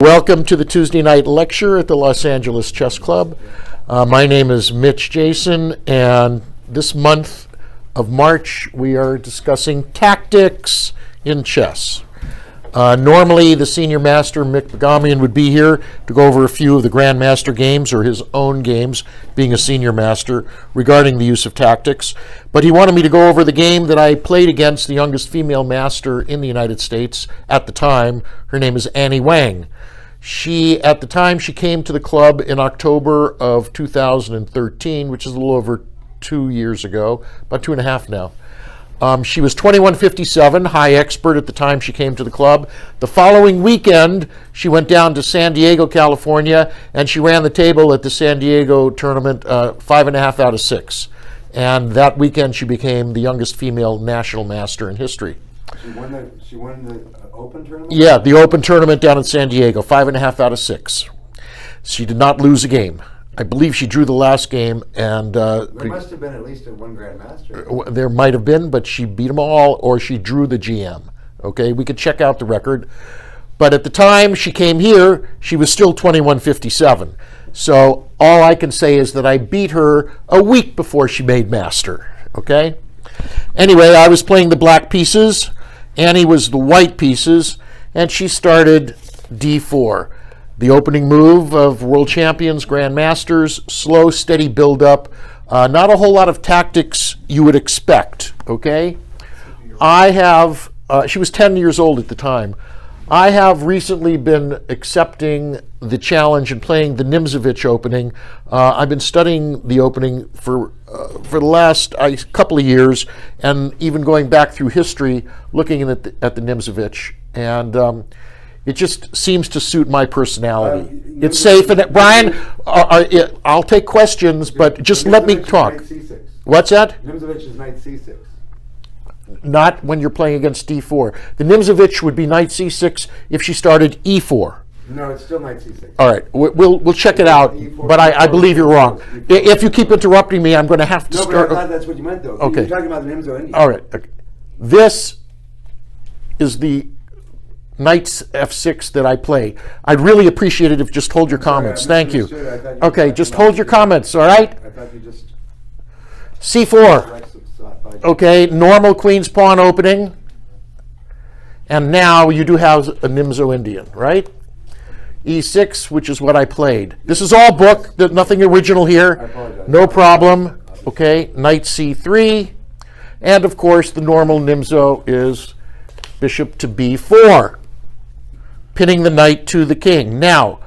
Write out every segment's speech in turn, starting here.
Welcome to the Tuesday night lecture at the Los Angeles Chess Club. My name is Mitch Jason, and this month of March we are discussing tactics in chess. Normally the senior master, Mick Begamian, would be here to go over a few of the grandmaster games, or his own games, being a senior master, regarding the use of tactics. But he wanted me to go over the game that I played against the youngest female master in the United States at the time. Her name is Annie Wang. At the time, she came to the club in October of 2013, which is a little over 2 years ago, about 2.5 now. She was 2157, high expert at the time she came to the club. The following weekend, she went down to San Diego, California, and she ran the table at the San Diego tournament 5.5 out of 6. And that weekend, she became the youngest female national master in history. She won the Open tournament? Yeah, the Open tournament down in San Diego, 5.5 out of 6. She did not lose a game. I believe she drew the last game, and there must have been at least one grandmaster. There might have been, but she beat them all, or she drew the GM. Okay, we could check out the record. But at the time she came here, she was still 2157. So all I can say is that I beat her a week before she made master. Okay. Anyway, I was playing the black pieces. Annie was the white pieces, and she started d4. The opening move of world champions, grandmasters, slow, steady build-up. Not a whole lot of tactics you would expect, okay? She was 10 years old at the time. I have recently been accepting the challenge and playing the Nimzovich opening. I've been studying the opening for the last couple of years, and even going back through history, looking at the Nimzovich. And it just seems to suit my personality. It's safe. And Brian, I'll take questions, but just let me talk. What's that? Nimzovich is knight c6. Not when you're playing against d4. The Nimzovich would be knight c6 if she started e4. No, it's still knight c6. All right, we'll check it out, but I believe you're wrong. If you keep interrupting me, I'm going to have to start. No, but I thought that's what you meant, though. Okay. You're talking about the Nimzo Indian. All right. Okay. This is the knight f6 that I play. I'd really appreciate it if you just hold your comments. Thank you. Okay, just hold your comments, all right? I thought you just... c4. Okay, normal queen's pawn opening. And now you do have a Nimzo Indian, right? e6, which is what I played. This is all book. There's nothing original here. No problem. Okay, knight c3. And of course, the normal Nimzo is bishop to b4, pinning the knight to the king. Now,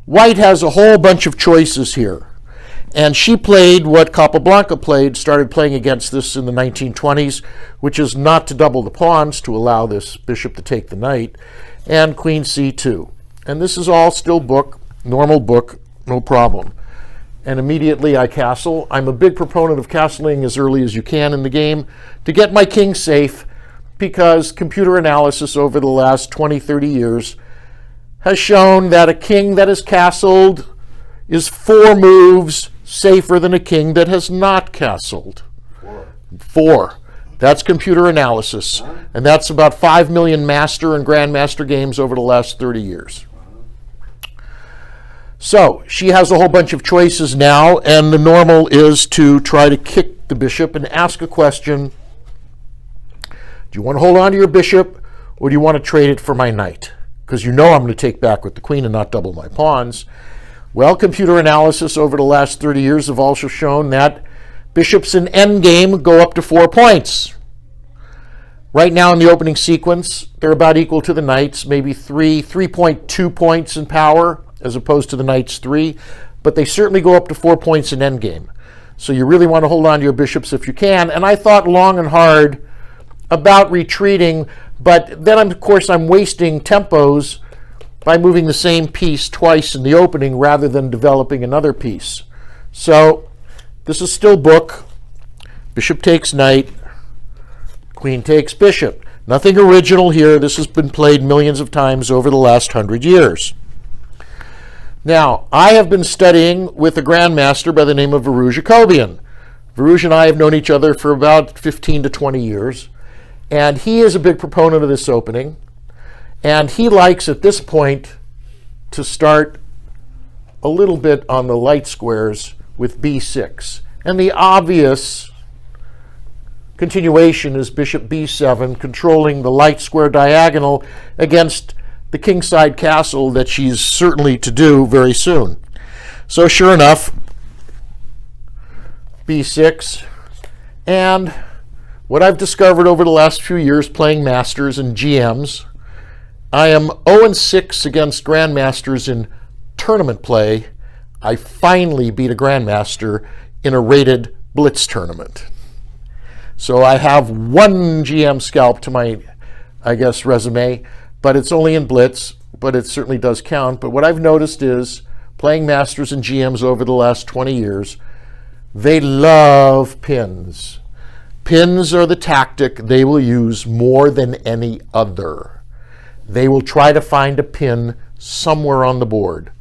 white has a whole bunch of choices here. And she played what Capablanca played, started playing against this in the 1920s, which is not to double the pawns to allow this bishop to take the knight, and queen c2. And this is all still book, normal book, no problem. And immediately I castle. I'm a big proponent of castling as early as you can in the game to get my king safe, because computer analysis over the last 20, 30 years has shown that a king that is castled is 4 moves safer than a king that has not castled. 4. That's computer analysis. And that's about 5 million master and grandmaster games over the last 30 years. So she has a whole bunch of choices now, and the normal is to try to kick the bishop and ask a question. Do you want to hold on to your bishop, or do you want to trade it for my knight? Because you know I'm going to take back with the queen and not double my pawns. Well, computer analysis over the last 30 years have also shown that bishops in endgame go up to 4 points. Right now in the opening sequence, they're about equal to the knights, maybe 3.2 points in power, as opposed to the knight's 3. But they certainly go up to 4 points in endgame. So you really want to hold on to your bishops if you can. And I thought long and hard about retreating, but then of course I'm wasting tempos by moving the same piece twice in the opening rather than developing another piece. So this is still book. Bishop takes knight, queen takes bishop. Nothing original here. This has been played millions of times over the last 100 years. Now, I have been studying with a grandmaster by the name of Varouj Jacobian. Varouj and I have known each other for about 15 to 20 years. And he is a big proponent of this opening. And he likes, at this point, to start a little bit on the light squares with b6. And the obvious continuation is bishop b7, controlling the light square diagonal against the kingside castle that she's certainly to do very soon. So sure enough, b6. And what I've discovered over the last few years playing Masters and GMs, I am 0-6 against Grandmasters in tournament play. I finally beat a Grandmaster in a rated Blitz tournament. So I have one GM scalp to my, I guess, resume, but it's only in Blitz, but it certainly does count. But what I've noticed is, playing Masters and GMs over the last 20 years, they love pins. Pins are the tactic they will use more than any other. They will try to find a pin somewhere on the board.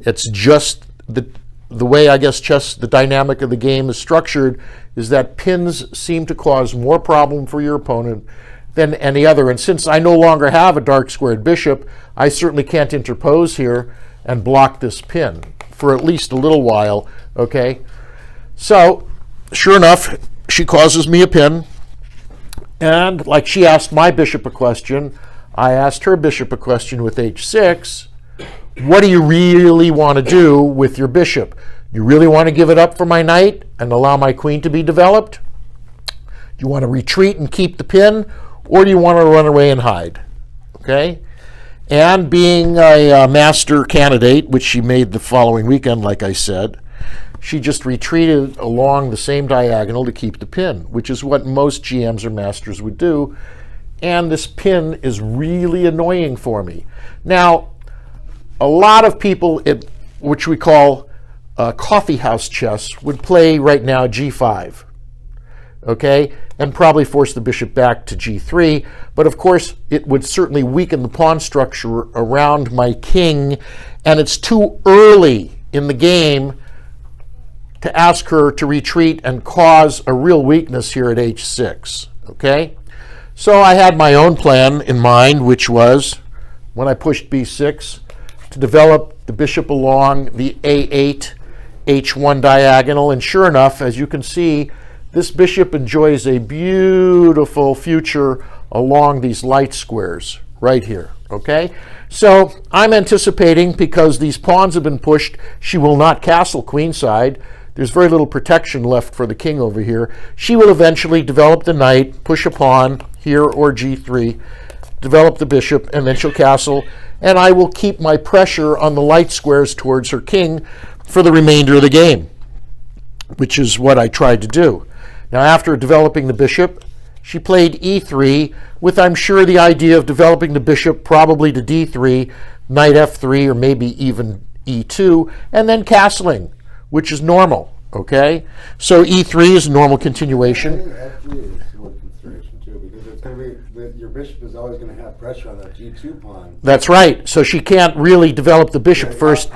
It's just the way, I guess, the dynamic of the game is structured is that pins seem to cause more problem for your opponent than any other. And since I no longer have a dark squared bishop, I certainly can't interpose here and block this pin for at least a little while, okay? So, sure enough, she causes me a pin, and like she asked my bishop a question, I asked her bishop a question with h6. What do you really want to do with your bishop? You really want to give it up for my knight and allow my queen to be developed? Do you want to retreat and keep the pin, or do you want to run away and hide? Okay? And being a master candidate, which she made the following weekend, like I said, she just retreated along the same diagonal to keep the pin, which is what most GMs or masters would do. And this pin is really annoying for me. Now, a lot of people, which we call coffee house chess, would play right now g5, okay, and probably force the bishop back to g3. But of course, it would certainly weaken the pawn structure around my king, and it's too early in the game to ask her to retreat and cause a real weakness here at h6, okay? So I had my own plan in mind, which was, when I pushed b6, to develop the bishop along the a8, h1 diagonal. And sure enough, as you can see, this bishop enjoys a beautiful future along these light squares right here, okay? So I'm anticipating, because these pawns have been pushed, she will not castle queenside. There's very little protection left for the king over here. She will eventually develop the knight, push a pawn here or g3, develop the bishop, and then she'll castle. And I will keep my pressure on the light squares towards her king for the remainder of the game, which is what I tried to do. Now, after developing the bishop, she played e3 with, I'm sure, the idea of developing the bishop probably to d3, knight f3, or maybe even e2, and then castling, which is normal, okay? So e3 is a normal I continuation. think f3 is one consideration too, because it's going to be, your bishop is always going to have pressure on that g2 pawn. That's right. So she can't really develop the bishop first.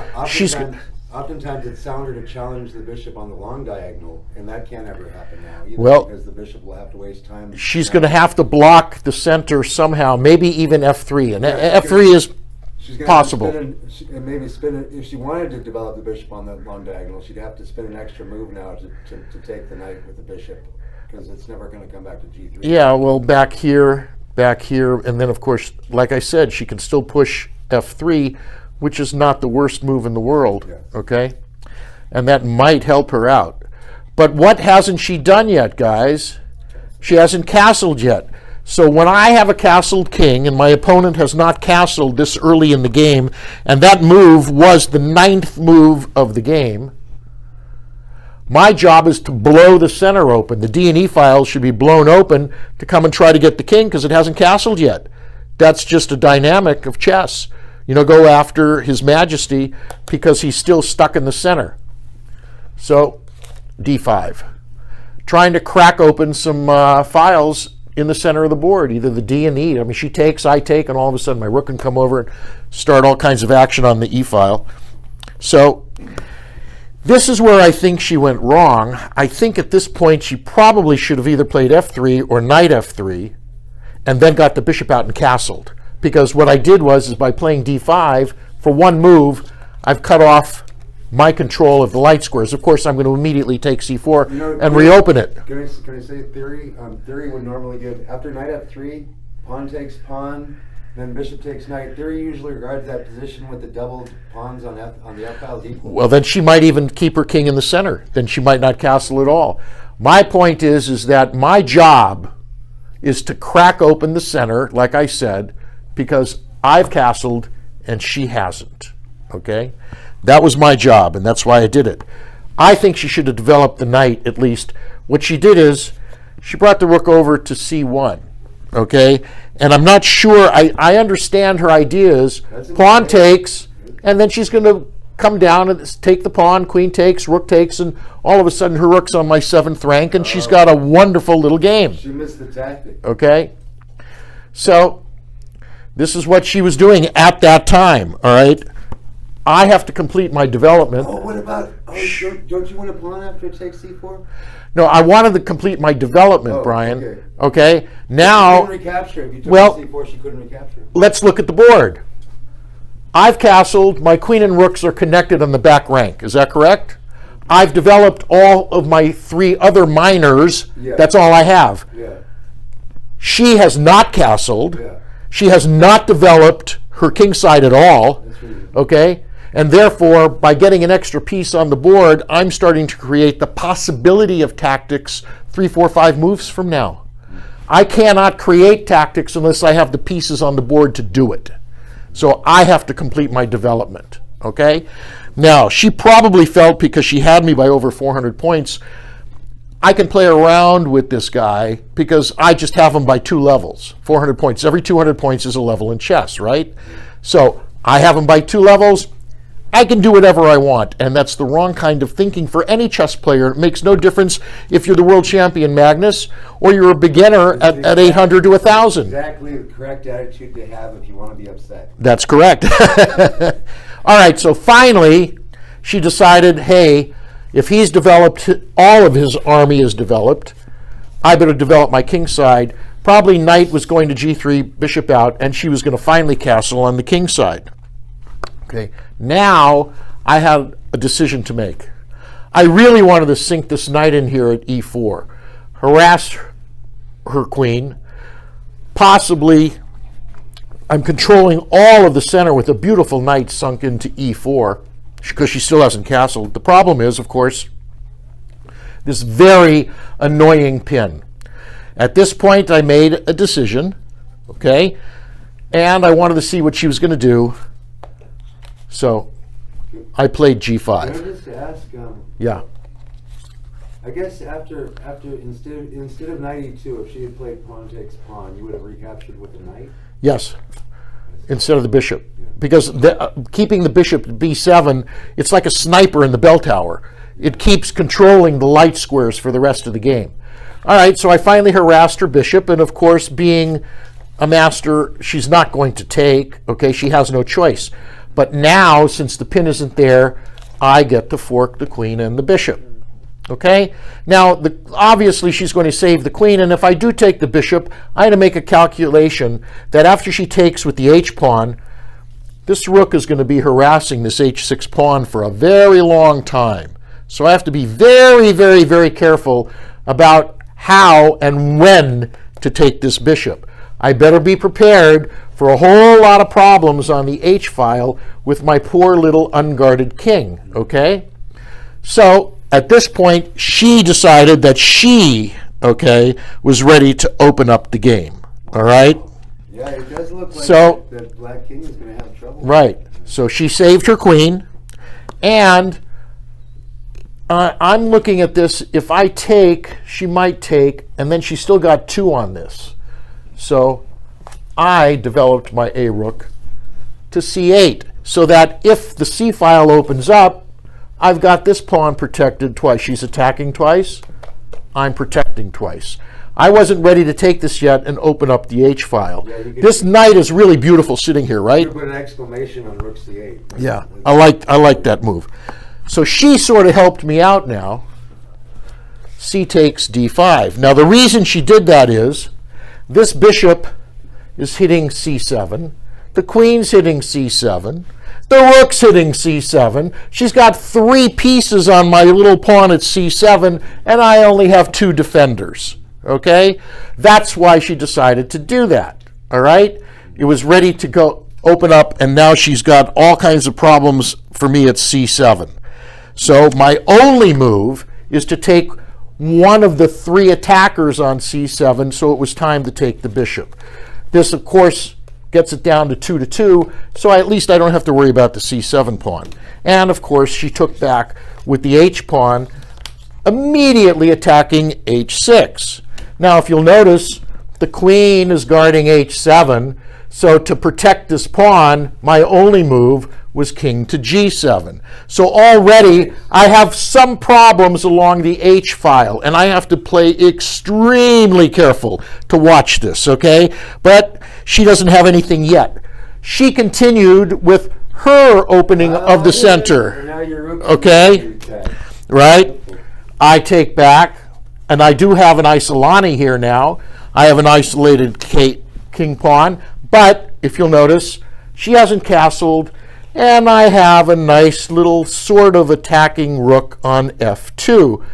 Oftentimes it's sounder to challenge the bishop on the long diagonal, and that can't ever happen now either, Well, because the bishop will have to waste time. She's going to have to block the center somehow, maybe even f3. And f3 is She's gonna possible. Maybe spin it. If she wanted to develop the bishop on the long diagonal, she'd have to spin an extra move now to take the knight with the bishop, because it's never going to come back to g3. Yeah, well, back here, and then, of course, like I said, she can still push f3, which is not the worst move in the world, okay? And that might help her out. But what hasn't she done yet, guys? She hasn't castled yet. So when I have a castled king and my opponent has not castled this early in the game, and that move was the 9th move of the game, my job is to blow the center open. The D&E files should be blown open to come and try to get the king, because it hasn't castled yet. That's just a dynamic of chess. You know, go after His Majesty because he's still stuck in the center. So d5. Trying to crack open some files in the center of the board, either the D and E. I mean, she takes, I take, and all of a sudden my rook can come over and start all kinds of action on the E file. So this is where I think she went wrong. I think at this point she probably should have either played f3 or knight f3 and then got the bishop out and castled. Because what I did was, is by playing d5, for one move, I've cut off my control of the light squares. Of course, I'm going to immediately take c4 and reopen it. Can I say theory? Theory would normally give, after knight f3, pawn takes pawn, then bishop takes knight. Theory usually regards that position with the doubled pawns on the f file as equal. Well, then she might even keep her king in the center. Then she might not castle at all. My point is that my job is to crack open the center, like I said, because I've castled and she hasn't. Okay? That was my job, and that's why I did it. I think she should have developed the knight at least. What she did is she brought the rook over to c1. Okay? And I'm not sure, I understand her ideas. Pawn takes, and then she's going to come down and take the pawn, queen takes, rook takes, and all of a sudden her rook's on my 7th rank, and she's got a wonderful little game. She missed the tactic. Okay? So, this is what she was doing at that time, all right? I have to complete my development. Oh, what about, don't you want a pawn after it takes c4? No, I wanted to complete my development, Brian. Okay? Now, She couldn't recapture. If you took well, c4, she couldn't recapture. let's look at the board. I've castled. My queen and rooks are connected on the back rank. Is that correct? I've developed all of my 3 other minors. Yeah. That's all I have. Yeah. She has not castled. Yeah. She has not developed her king side at all. That's really Okay? And therefore, by getting an extra piece on the board, I'm starting to create the possibility of tactics 3, 4, 5 moves from now. I cannot create tactics unless I have the pieces on the board to do it. So I have to complete my development. Okay? Now, she probably felt, because she had me by over 400 points, I can play around with this guy because I just have him by 2 levels, 400 points. Every 200 points is a level in chess, right? So I have him by 2 levels. I can do whatever I want, and that's the wrong kind of thinking for any chess player. It makes no difference if you're the world champion, Magnus, or you're a beginner at 800 to 1,000. exactly the correct attitude to have if you want to be upset. That's correct. All right, so finally, she decided, hey, if he's developed, all of his army is developed, I better develop my king side. Probably knight was going to g3, bishop out, and she was going to finally castle on the king side. Okay, now I had a decision to make. I really wanted to sink this knight in here at e4, harass her queen. Possibly, I'm controlling all of the center with a beautiful knight sunk into e4 because she still hasn't castled. The problem is, of course, this very annoying pin. At this point, I made a decision, okay, and I wanted to see what she was going to do. So I played g5. Can I just ask? Yeah. I guess after instead of knight e2, if she had played pawn takes pawn, you would have recaptured with the knight. Yes. Instead of the bishop, because keeping the bishop at b7, it's like a sniper in the bell tower. It keeps controlling the light squares for the rest of the game. All right. So I finally harassed her bishop, and of course, being a master, she's not going to take. Okay. She has no choice. But now, since the pin isn't there, I get to fork the queen and the bishop. Okay? Now, obviously, she's going to save the queen, and if I do take the bishop, I had to make a calculation that after she takes with the h-pawn, this rook is going to be harassing this h6 pawn for a very long time. So I have to be very, very, very careful about how and when to take this bishop. I better be prepared for a whole lot of problems on the h-file with my poor little unguarded king, okay? So at this point, she decided that she, okay, was ready to open up the game, all right? Yeah, it does look like So- that black king is going to have trouble. Right. So she saved her queen, and I'm looking at this. If I take, she might take, and then she's still got 2 on this. So I developed my a rook to c8, so that if the c file opens up, I've got this pawn protected twice. She's attacking twice. I'm protecting twice. I wasn't ready to take this yet and open up the h file. Yeah, this knight is really beautiful sitting here, right? You put an exclamation on rook c8. Yeah, I like that move. So she sort of helped me out now. C takes d5. Now the reason she did that is this bishop is hitting c7, the queen's hitting c7, The rook's hitting c7. She's got 3 pieces on my little pawn at c7, and I only have 2 defenders. Okay? That's why she decided to do that. All right? It was ready to go open up, and now she's got all kinds of problems for me at c7. So my only move is to take one of the 3 attackers on c7, so it was time to take the bishop. This, of course, gets it down to 2-2, so at least I don't have to worry about the c7 pawn. And, of course, she took back with the h-pawn, immediately attacking h6. Now, if you'll notice, the queen is guarding h7, so to protect this pawn, my only move was king to g7. So already I have some problems along the h file, and I have to play extremely careful to watch this, okay? But she doesn't have anything yet. She continued with her opening of the center, okay? Right? I take back, and I do have an Isolani here now. I have an isolated king pawn, but if you'll notice, she hasn't castled, and I have a nice little sort of attacking rook on f2.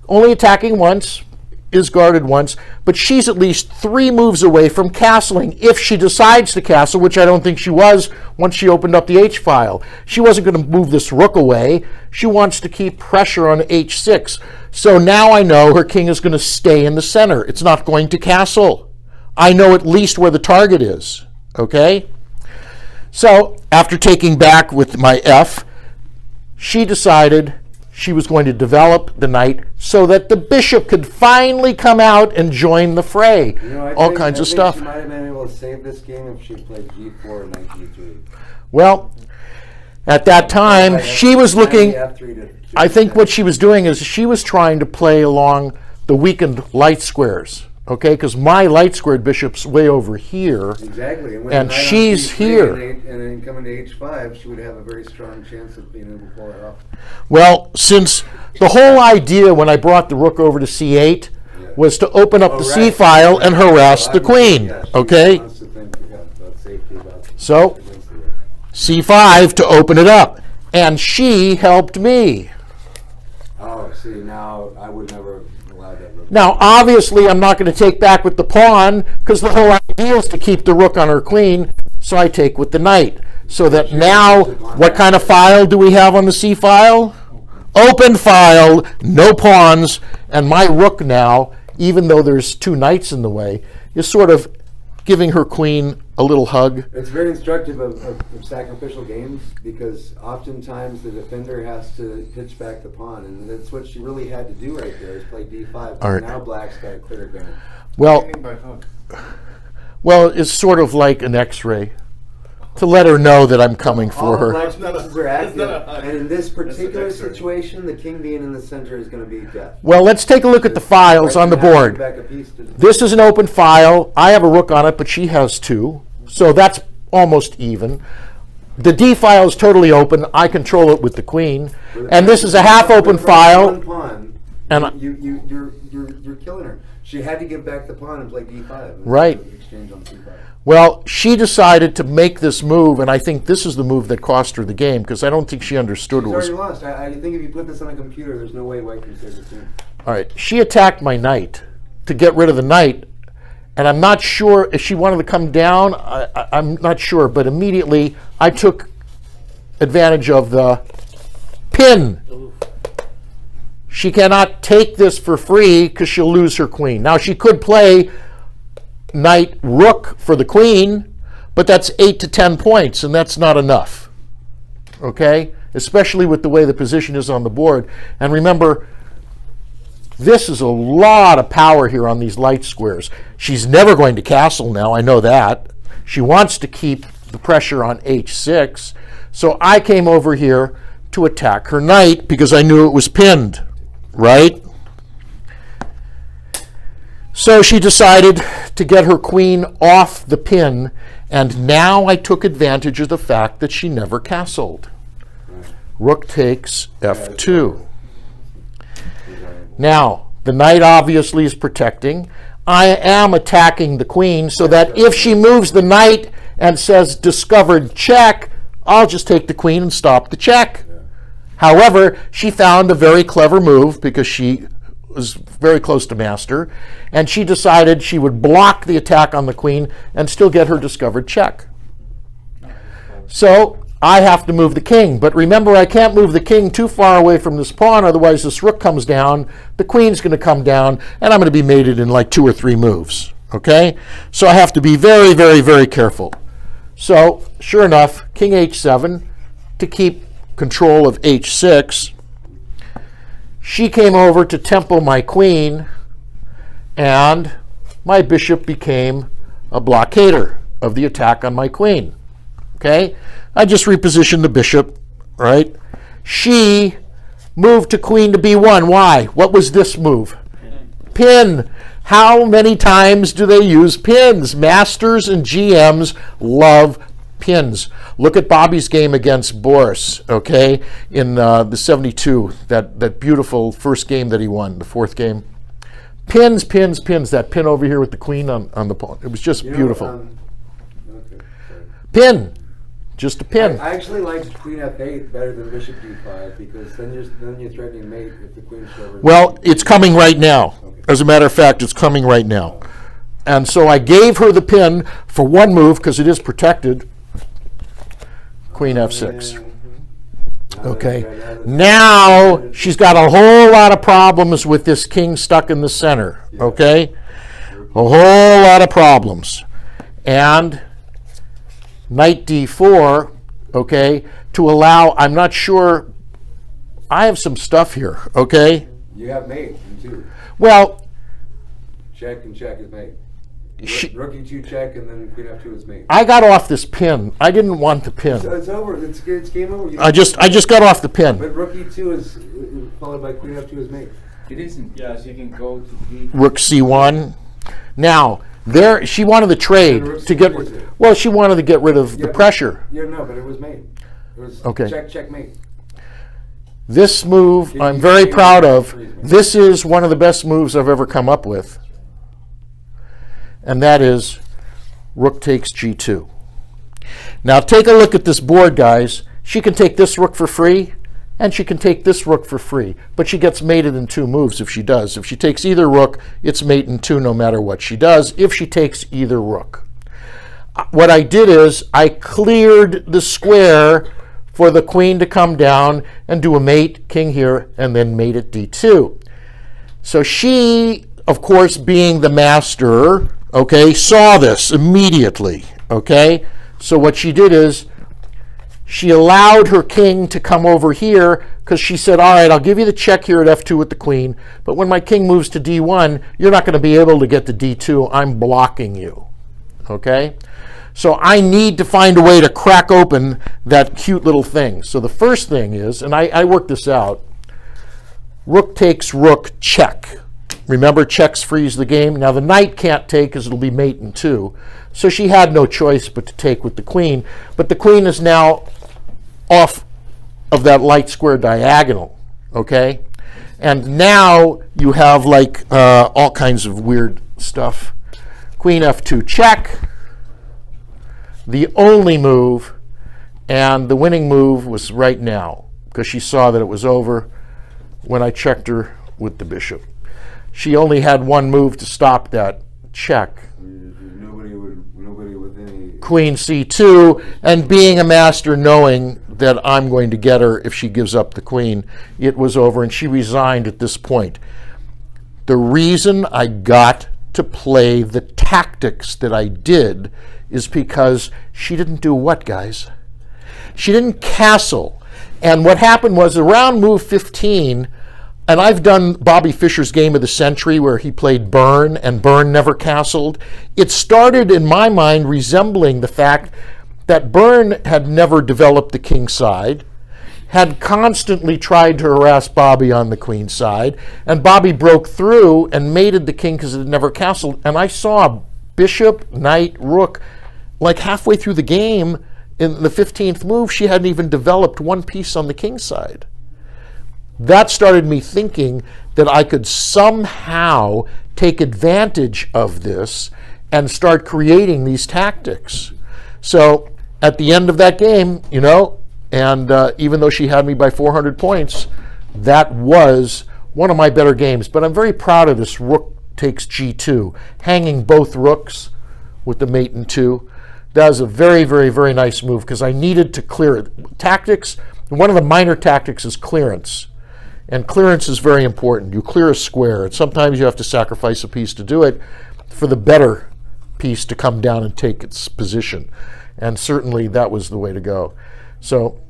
Only attacking once, is guarded once, but she's at least 3 moves away from castling if she decides to castle, which I don't think she was once she opened up the h file. She wasn't going to move this rook away. She wants to keep pressure on h6. So now I know her king is going to stay in the center. It's not going to castle. I know at least where the target is, okay? So after taking back with my f, she decided she was going to develop the knight so that the bishop could finally come out and join the fray. All kinds of stuff. She might have been able to save this game if she played g4 and knight g3. Well, at that time, she was looking, I think what she was doing is she was trying to play along the weakened light squares. Okay, because my light squared bishop's way over here. Exactly. And she's here. And then coming to h5, she would have a very strong chance of being able to pull it off. Well, since the whole idea when I brought the rook over to c8 was to open up the c file and harass the queen. Okay? So, c5 to open it up. And she helped me. Oh, see, now I would never allow that rook. Now, obviously, I'm not going to take back with the pawn because the whole idea is to keep the rook on her queen, so I take with the knight. So that now, what kind of file do we have on the C file? Open file, no pawns, and my rook now, even though there's 2 knights in the way, is sort of giving her queen a little hug. It's very instructive of sacrificial games because oftentimes the defender has to pitch back the pawn, and that's what she really had to do right there is play d5. All right. Now black's got a clear advantage. Well, it's sort of like an X-ray to let her know that I'm coming for her. All black's pieces are active, and in this particular situation, the king being in the center is going to be death. Well, let's take a look at the files on the board. This is an open file. I have a rook on it, but she has 2. So that's almost even. The D file is totally open. I control it with the queen. And this is a half-open file. And you're killing her. She had to give back the pawn and play d5. Right. Exchange on c5. Well, she decided to make this move, and I think this is the move that cost her the game because I don't think she understood She's what was. already lost. I think if you put this on a computer, there's no way white can save the team. All right. She attacked my knight to get rid of the knight. And I'm not sure if she wanted to come down. I'm not sure. But immediately, I took advantage of the pin. She cannot take this for free because she'll lose her queen. Now, she could play knight rook for the queen, but that's 8 to 10 points, and that's not enough. Okay? Especially with the way the position is on the board. And remember, this is a lot of power here on these light squares. She's never going to castle now, I know that. She wants to keep the pressure on h6. So I came over here to attack her knight because I knew it was pinned, right? So she decided to get her queen off the pin, and now I took advantage of the fact that she never castled. Rook takes f2. Now, the knight obviously is protecting. I am attacking the queen so that if she moves the knight and says discovered check, I'll just take the queen and stop the check. However, she found a very clever move because she was very close to master, and she decided she would block the attack on the queen and still get her discovered check. So I have to move the king, but remember, I can't move the king too far away from this pawn, otherwise this rook comes down, the queen's going to come down, and I'm going to be mated in like 2 or 3 moves. Okay? So I have to be very, very, very careful. So, sure enough, king h7 to keep control of h6. She came over to temple my queen, and my bishop became a blockader of the attack on my queen. Okay? I just repositioned the bishop, right? She moved to queen to b1. Why? What was this move? Pin. How many times do they use pins? Masters and GMs love pins. Look at Bobby's game against Boris, okay, in the 72, that beautiful first game that he won, the 4th game. Pins, pins, pins. That pin over here with the queen on the pawn. It was just beautiful. Okay, sorry. Pin. Just a pin. I actually like queen f8 better than bishop d5 because then you're threatening mate if the queen's over. Well, it's coming right now. Okay. As a matter of fact, it's coming right now. And so I gave her the pin for one move because it is protected. Queen f6. Okay. Now she's got a whole lot of problems with this king stuck in the center. Okay. A whole lot of problems. And knight d4, okay, to allow, I'm not sure, I have some stuff here, okay? You have mate in 2. Well, check and check is mate. Rook e2 check and then queen f2 is mate. I got off this pin. I didn't want the pin. It's over. It's game over. I just got off the pin. But rook e2 is followed by queen f2 is mate. It isn't. Yes, you can go to D. Rook c1. Now, there she wanted the trade to get. Well, she wanted to get rid of the pressure. Yeah, no, but it was mate. It was Okay. check mate. This move I'm very proud of. This is one of the best moves I've ever come up with. And that is rook takes g2. Now take a look at this board, guys. She can take this rook for free, and she can take this rook for free. But she gets mated in 2 moves if she does. If she takes either rook, it's mate in 2 no matter what she does, if she takes either rook. What I did is I cleared the square for the queen to come down and do a mate, king here, and then mate at d2. So she, of course, being the master, okay, saw this immediately, okay? So what she did is she allowed her king to come over here because she said, all right, I'll give you the check here at f2 with the queen, but when my king moves to d1, you're not going to be able to get to d2. I'm blocking you, okay? So I need to find a way to crack open that cute little thing. So the first thing is, and I worked this out, rook takes rook, check. Remember, checks freeze the game. Now the knight can't take because it'll be mate in 2. So she had no choice but to take with the queen. But the queen is now off of that light square diagonal, okay? And now you have like all kinds of weird stuff. Queen f2 check. The only move, and the winning move was right now because she saw that it was over when I checked her with the bishop. She only had one move to stop that check. Nobody with any. Queen c2, and being a master, knowing that I'm going to get her if she gives up the queen, it was over, and she resigned at this point. The reason I got to play the tactics that I did is because she didn't do what, guys? She didn't castle. And what happened was around move 15, and I've done Bobby Fischer's Game of the Century where he played Byrne, and Byrne never castled. It started, in my mind, resembling the fact that Byrne had never developed the king side, had constantly tried to harass Bobby on the queen side, and Bobby broke through and mated the king because it had never castled. And I saw bishop, knight, rook, like halfway through the game, in the 15th move, she hadn't even developed one piece on the king side. That started me thinking that I could somehow take advantage of this and start creating these tactics. So at the end of that game, and even though she had me by 400 points, that was one of my better games. But I'm very proud of this rook takes g2, hanging both rooks with the mate in 2. That was a very, very, very nice move because I needed to clear it. Tactics, one of the minor tactics is clearance. And clearance is very important. You clear a square, and sometimes you have to sacrifice a piece to do it for the better piece to come down and take its position. And certainly that was the way to go. So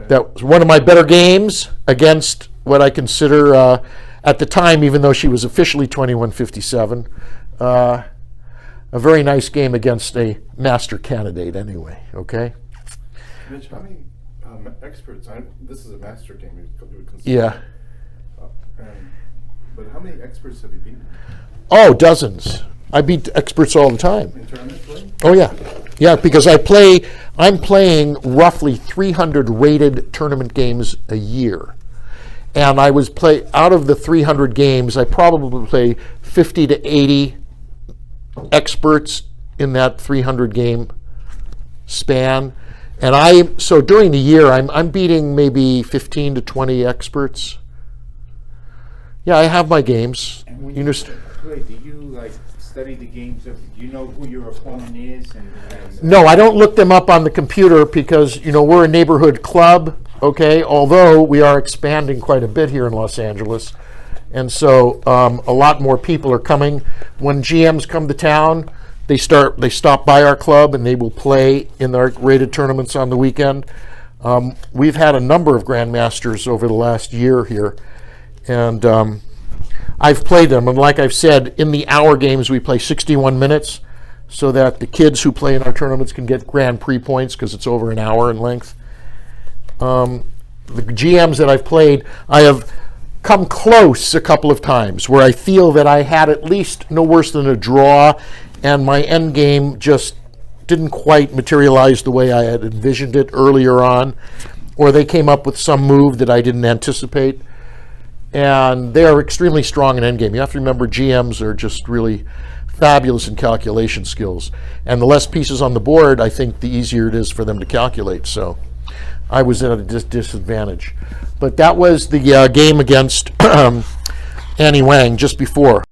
that was one of my better games against what I consider, at the time, even though she was officially 2157, a very nice game against a master candidate anyway, okay? Mitch, how many experts, this is a master game, you would consider. Yeah. But how many experts have you beaten? Oh, dozens. I beat experts all the time. In tournament play? Oh yeah, yeah. Because I'm playing roughly 300 rated tournament games a year, and I was out of the 300 games, I probably play 50 to 80 experts in that 300 game span, and so during the year I'm beating maybe 15 to 20 experts. Yeah, I have my games. And when You you understand? play, do you like study the games? Do you know who your opponent is? And No, I don't look them up on the computer because, we're a neighborhood club, okay? Although we are expanding quite a bit here in Los Angeles. And so a lot more people are coming. When GMs come to town, they stop by our club and they will play in our rated tournaments on the weekend. We've had a number of grandmasters over the last year here. And I've played them, and like I've said, in the hour games we play 61 minutes so that the kids who play in our tournaments can get Grand Prix points because it's over an hour in length. The GMs that I've played, I have come close a couple of times where I feel that I had at least no worse than a draw, and my end game just didn't quite materialize the way I had envisioned it earlier on, or they came up with some move that I didn't anticipate. And they are extremely strong in endgame. You have to remember GMs are just really fabulous in calculation skills. And the less pieces on the board, I think the easier it is for them to calculate. So I was at a disadvantage. But that was the game against Annie Wang just before.